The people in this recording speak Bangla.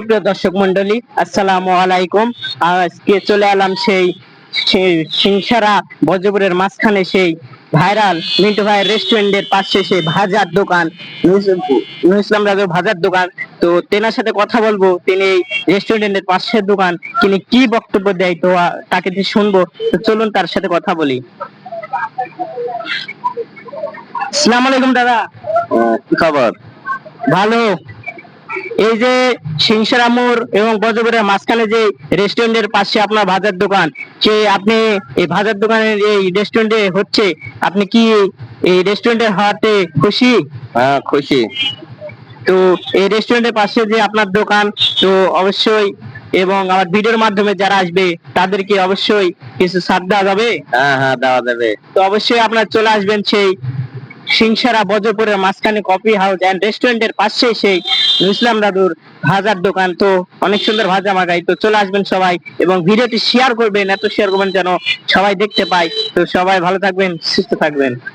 সুপ্রিয় দর্শক মন্ডলী, আসসালামু আলাইকুম। আজকে চলে এলাম সেই সেই সিংসারা বজপুরের মাঝখানে সেই ভাইরাল মিন্টু ভাইয়ের রেস্টুরেন্টের পাশে সেই ভাজার দোকান, নুর ইসলাম রাজুর ভাজার দোকান। তো তেনার সাথে কথা বলবো, তিনি এই রেস্টুরেন্টের পাশের দোকান, তিনি কি বক্তব্য দেয় তো তাকে দিয়ে শুনবো। তো চলুন তার সাথে কথা বলি। আসসালামু আলাইকুম দাদা। কি খবর? ভালো। এই যে সিংসারা মোড় এবং বজবরের মাঝখানে যে রেস্টুরেন্টের পাশে আপনার ভাজার দোকান, সে আপনি এই ভাজার দোকানের এই রেস্টুরেন্টে হচ্ছে, আপনি কি এই রেস্টুরেন্টের হওয়াতে খুশি? হ্যাঁ, খুশি। তো এই রেস্টুরেন্টের পাশে যে আপনার দোকান, তো অবশ্যই এবং আমার ভিডিওর মাধ্যমে যারা আসবে তাদেরকে অবশ্যই কিছু ছাড় দেওয়া যাবে। হ্যাঁ হ্যাঁ, দেওয়া যাবে। তো অবশ্যই আপনার চলে আসবেন সেই সিংসারা বজরপুরের মাঝখানে কফি হাউস এন্ড রেস্টুরেন্টের পাশে সেই ইসলাম দাদুর ভাজার দোকান। তো অনেক সুন্দর ভাজা মাগাই। তো চলে আসবেন সবাই এবং ভিডিওটি শেয়ার করবেন, এত শেয়ার করবেন যেন সবাই দেখতে পায়। তো সবাই ভালো থাকবেন, সুস্থ থাকবেন।